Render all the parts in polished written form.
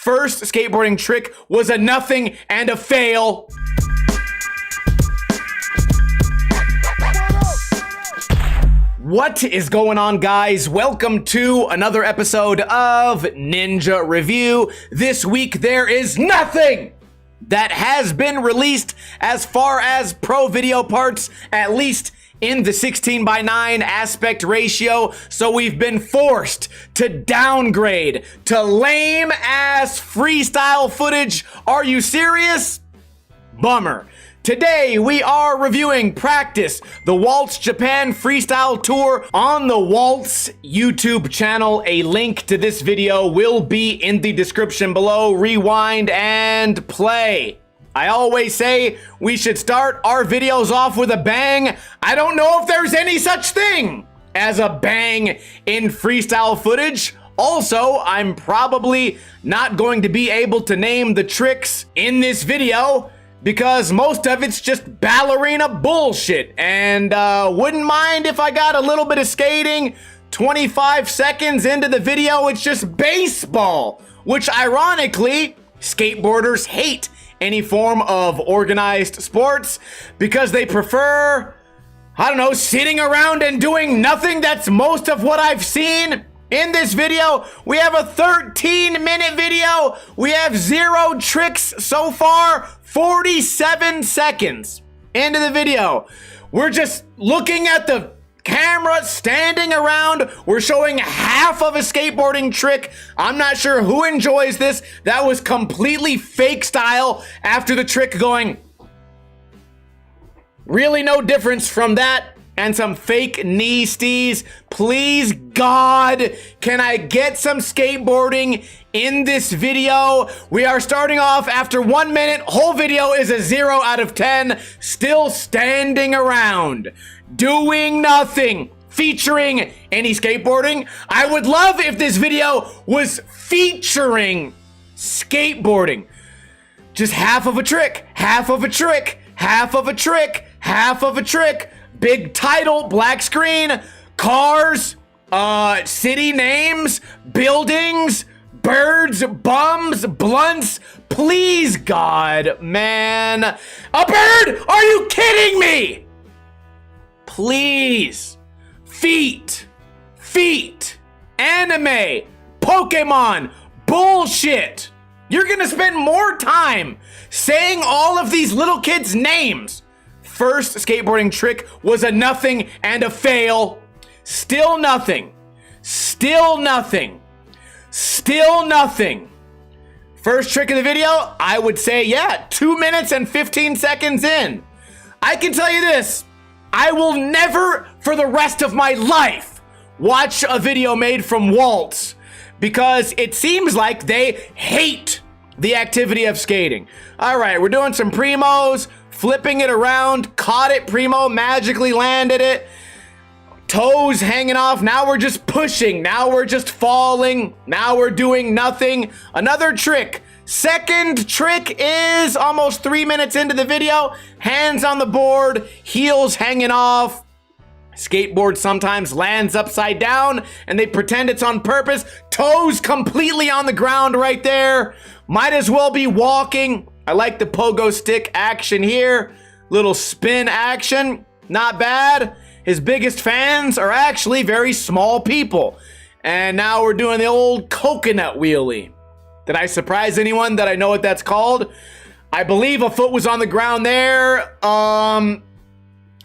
first skateboarding trick was a nothing and a fail. What is going on, guys? Welcome to another episode of Ninja Review. This week there is nothing that has been released as far as pro video parts, at least in the 16:9 aspect ratio, so we've been forced to downgrade to lame ass freestyle footage. Are you serious? Bummer. Today we are reviewing Practice, the Waltz Japan Freestyle Tour on the Waltz YouTube channel. A link to this video will be in the description below. Rewind and play. I always say we should start our videos off with a bang. I don't know if there's any such thing as a bang in freestyle footage. Also, I'm probably not going to be able to name the tricks in this video because most of it's just ballerina bullshit, and wouldn't mind if I got a little bit of skating. 25 seconds into the video, it's just baseball, which ironically, skateboarders hate any form of organized sports because they prefer, I don't know, sitting around and doing nothing. That's most of what I've seen. In this video, we have a 13-minute video. We have 0 tricks so far. 47 seconds into the video. We're just looking at the camera, standing around. We're showing half of a skateboarding trick. I'm not sure who enjoys this. That was completely fake style after the trick going. Really no difference from that and some fake knee stees. Please, God, can I get some skateboarding in this video? We are starting off after 1 minute. Whole video is a 0 out of 10. Still standing around, doing nothing, featuring any skateboarding. I would love if this video was featuring skateboarding. Just half of a trick, half of a trick, half of a trick, half of a trick. Big title, black screen, cars, city names, buildings, birds, bums, blunts. Please, God, man. A bird? Are you kidding me? Please. Feet. Anime. Pokemon. Bullshit. You're gonna spend more time saying all of these little kids' names. First skateboarding trick was a nothing and a fail. Still nothing. Still nothing. Still nothing. First trick of the video, I would say, yeah, 2 minutes and 15 seconds in. I can tell you this, I will never, for the rest of my life, watch a video made from Waltz because it seems like they hate the activity of skating. All right, we're doing some primos. Flipping it around, caught it, primo, magically landed it. Toes hanging off, now we're just pushing, now we're just falling, now we're doing nothing. Another trick. Second trick is almost 3 minutes into the video. Hands on the board, heels hanging off. Skateboard sometimes lands upside down and they pretend it's on purpose. Toes completely on the ground right there. Might as well be walking. I like the pogo stick action here. Little spin action, not bad. His biggest fans are actually very small people. And now we're doing the old coconut wheelie. Did I surprise anyone that I know what that's called? I believe a foot was on the ground there.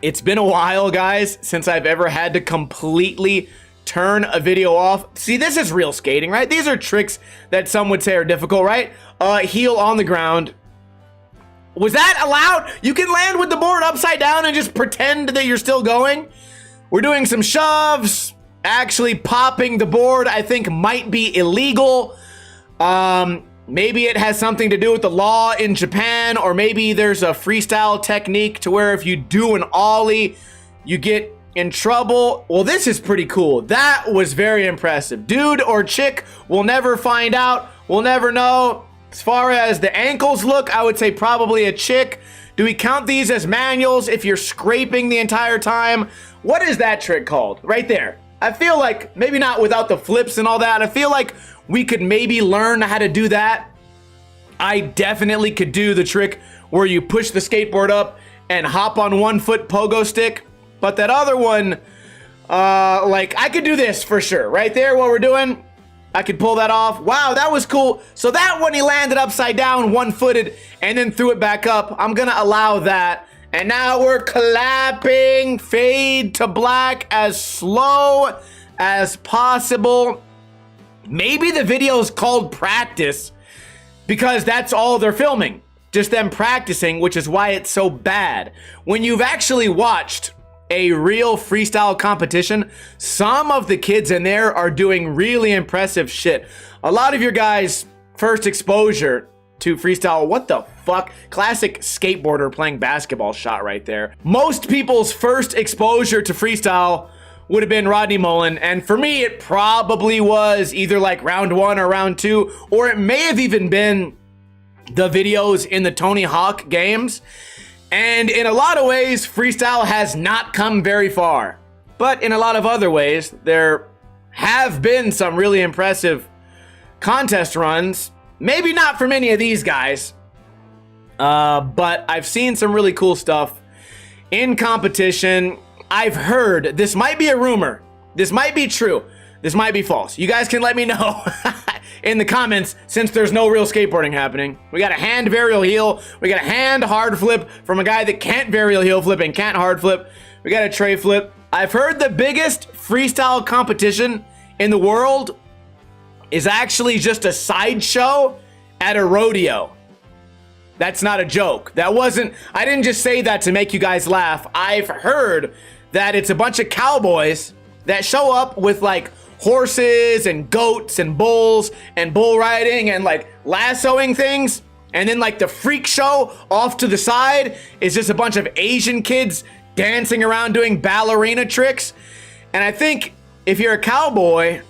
It's been a while, guys, since I've ever had to completely turn a video off. See, this is real skating, right? These are tricks that some would say are difficult, right? Heel on the ground. Was that allowed? You can land with the board upside down and just pretend that you're still going. We're doing some shoves. Actually popping the board, I think, might be illegal. Maybe it has something to do with the law in Japan, or maybe there's a freestyle technique to where if you do an ollie, you get in trouble. Well, this is pretty cool. That was very impressive. Dude or chick, we'll never find out. We'll never know. As far as the ankles look, I would say probably a chick. Do we count these as manuals if you're scraping the entire time? What is that trick called? Right there. I feel like, maybe not without the flips and all that, I feel like we could maybe learn how to do that. I definitely could do the trick where you push the skateboard up and hop on 1 foot pogo stick. But that other one, like I could do this for sure. Right there, what we're doing, I could pull that off. Wow, that was cool. So that one, he landed upside down, 1-footed, and then threw it back up. I'm gonna allow that. And now we're clapping, fade to black as slow as possible. Maybe the video is called practice because that's all they're filming. Just them practicing, which is why it's so bad. When you've actually watched a real freestyle competition, some of the kids in there are doing really impressive shit. A lot of your guys' first exposure to freestyle, what the fuck? Classic skateboarder playing basketball shot right there. Most people's first exposure to freestyle would have been Rodney Mullen, and for me, it probably was either like round 1 or round 2, or it may have even been the videos in the Tony Hawk games. And in a lot of ways, freestyle has not come very far. But in a lot of other ways, there have been some really impressive contest runs. Maybe not from any of these guys, but I've seen some really cool stuff in competition. I've heard, this might be a rumor, this might be true, this might be false. You guys can let me know in the comments, since there's no real skateboarding happening. We got a hand varial heel, we got a hand hard flip from a guy that can't varial heel flip and can't hard flip. We got a tray flip. I've heard the biggest freestyle competition in the world is actually just a sideshow at a rodeo. That's not a joke. That wasn't, I didn't just say that to make you guys laugh. I've heard that it's a bunch of cowboys that show up with like horses and goats and bulls and bull riding and like lassoing things. And then like the freak show off to the side is just a bunch of Asian kids dancing around doing ballerina tricks. And I think if you're a cowboy,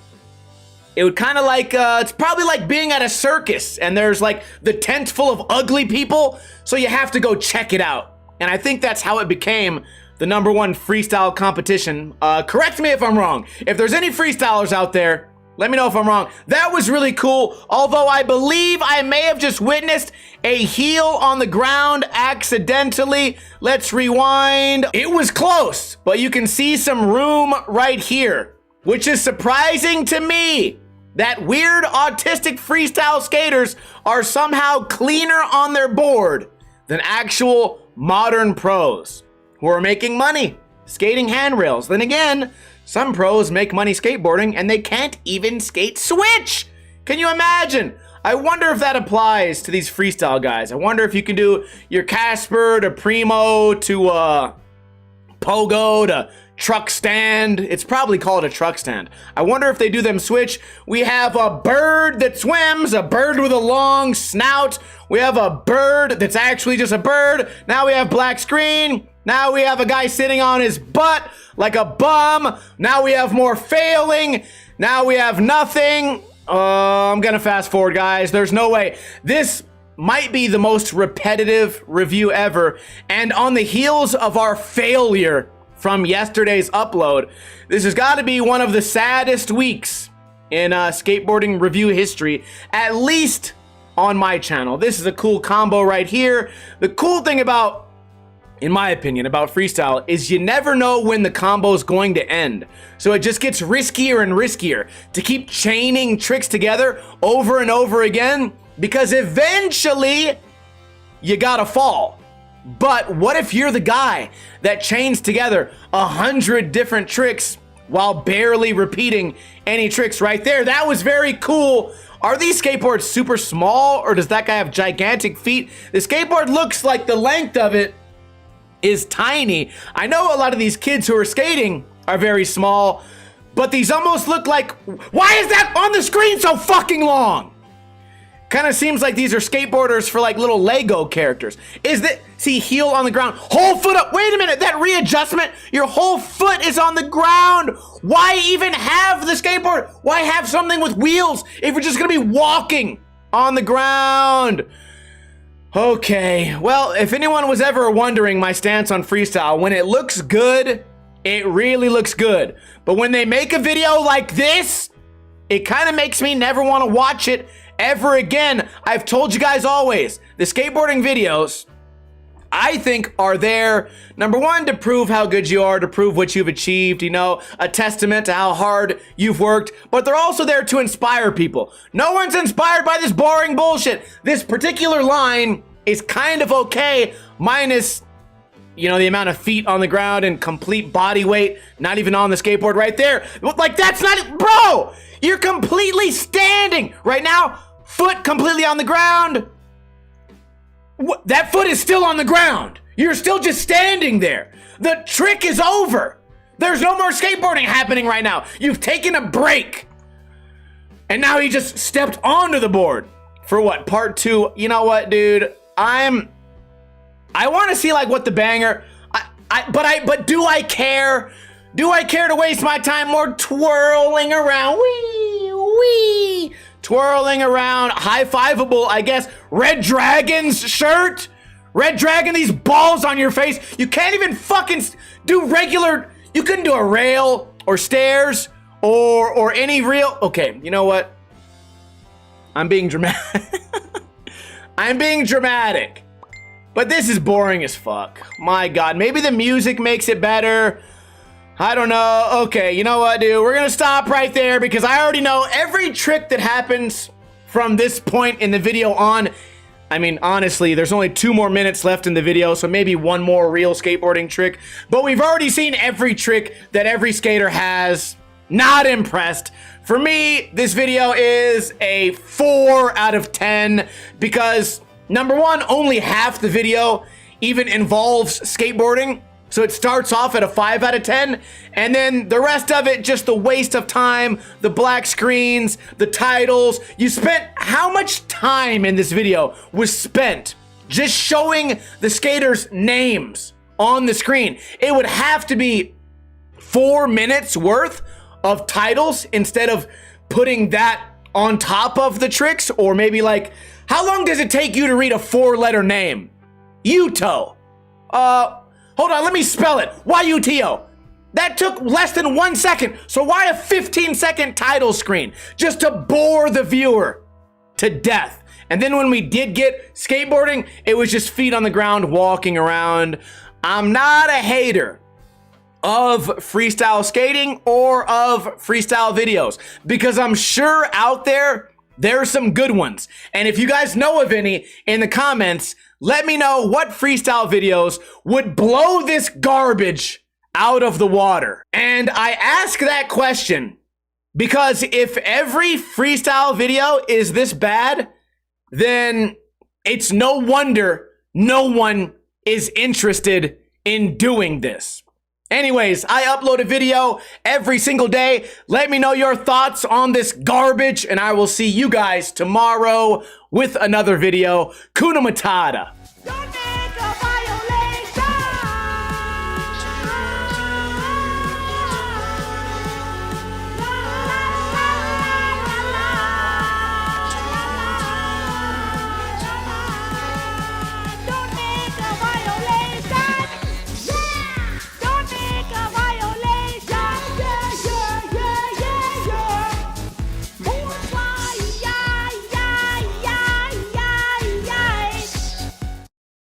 it would kind of like, it's probably like being at a circus and there's like the tent full of ugly people. So you have to go check it out. And I think that's how it became the #1 freestyle competition. Correct me if I'm wrong. If there's any freestylers out there, let me know if I'm wrong. That was really cool. Although I believe I may have just witnessed a heel on the ground accidentally. Let's rewind. It was close, but you can see some room right here, which is surprising to me that weird autistic freestyle skaters are somehow cleaner on their board than actual modern pros who are making money skating handrails. Then again, some pros make money skateboarding and they can't even skate switch. Can you imagine? I wonder if that applies to these freestyle guys. I wonder if you can do your Casper to Primo to Pogo to truck stand. It's probably called a truck stand. I wonder if they do them switch. We have a bird that swims, a bird with a long snout. We have a bird that's actually just a bird. Now we have black screen. Now we have a guy sitting on his butt like a bum. Now we have more failing. Now we have nothing. I'm gonna fast forward, guys. There's no way. This might be the most repetitive review ever. And on the heels of our failure from yesterday's upload, this has got to be one of the saddest weeks in skateboarding review history, at least on my channel. This is a cool combo right here. The cool thing about, in my opinion, about freestyle is you never know when the combo is going to end. So it just gets riskier and riskier to keep chaining tricks together over and over again, because eventually you gotta fall. But what if you're the guy that chains together 100 different tricks while barely repeating any tricks right there? That was very cool. Are these skateboards super small, or does that guy have gigantic feet? The skateboard looks like the length of it is tiny. I know a lot of these kids who are skating are very small, but these almost look like, why is that on the screen so fucking long? Kind of seems like these are skateboarders for like little Lego characters. Is that, see, heel on the ground, whole foot up. Wait a minute, that readjustment, your whole foot is on the ground. Why even have the skateboard? Why have something with wheels if you're just gonna be walking on the ground? Okay, well, if anyone was ever wondering my stance on freestyle, when it looks good, it really looks good. But when they make a video like this, it kind of makes me never want to watch it ever again. I've told you guys always, the skateboarding videos, I think, are there, number one, to prove how good you are, to prove what you've achieved, you know, a testament to how hard you've worked, but they're also there to inspire people. No one's inspired by this boring bullshit. This particular line is kind of okay, minus, you know, the amount of feet on the ground and complete body weight, not even on the skateboard right there. Like, that's not, bro, you're completely standing right now, foot completely on the ground. That foot is still on the ground. You're still just standing there. The trick is over. There's no more skateboarding happening right now. You've taken a break. And now he just stepped onto the board. For what, part 2? You know what, dude? I want to see like what the banger, but do I care? Do I care to waste my time more twirling around? Wee, twirling around, high-fiveable, I guess. Red Dragon's shirt? Red Dragon, these balls on your face. You can't even fucking do regular, you couldn't do a rail or stairs or any real, okay, you know what? I'm being dramatic. I'm being dramatic. But this is boring as fuck. My God, maybe the music makes it better. I don't know. Okay, you know what, dude? We're gonna stop right there because I already know every trick that happens from this point in the video on. I mean, honestly, there's only 2 more minutes left in the video, so maybe one more real skateboarding trick. But we've already seen every trick that every skater has. Not impressed. For me, this video is a 4 out of 10 because, number one, only half the video even involves skateboarding. So it starts off at a 5 out of 10, and then the rest of it, just the waste of time, the black screens, the titles. You spent, how much time in this video was spent just showing the skaters' names on the screen? It would have to be 4 minutes worth of titles instead of putting that on top of the tricks, or maybe like, how long does it take you to read a 4-letter name? Yuto. Hold on, let me spell it. Y-U-T-O. That took less than 1 second. So why a 15-second title screen? Just to bore the viewer to death. And then when we did get skateboarding, it was just feet on the ground walking around. I'm not a hater of freestyle skating or of freestyle videos because I'm sure out there's some good ones. And if you guys know of any in the comments, let me know what freestyle videos would blow this garbage out of the water. And I ask that question because if every freestyle video is this bad, then it's no wonder no one is interested in doing this. Anyways, I upload a video every single day. Let me know your thoughts on this garbage, and I will see you guys tomorrow with another video. Kuna Matata.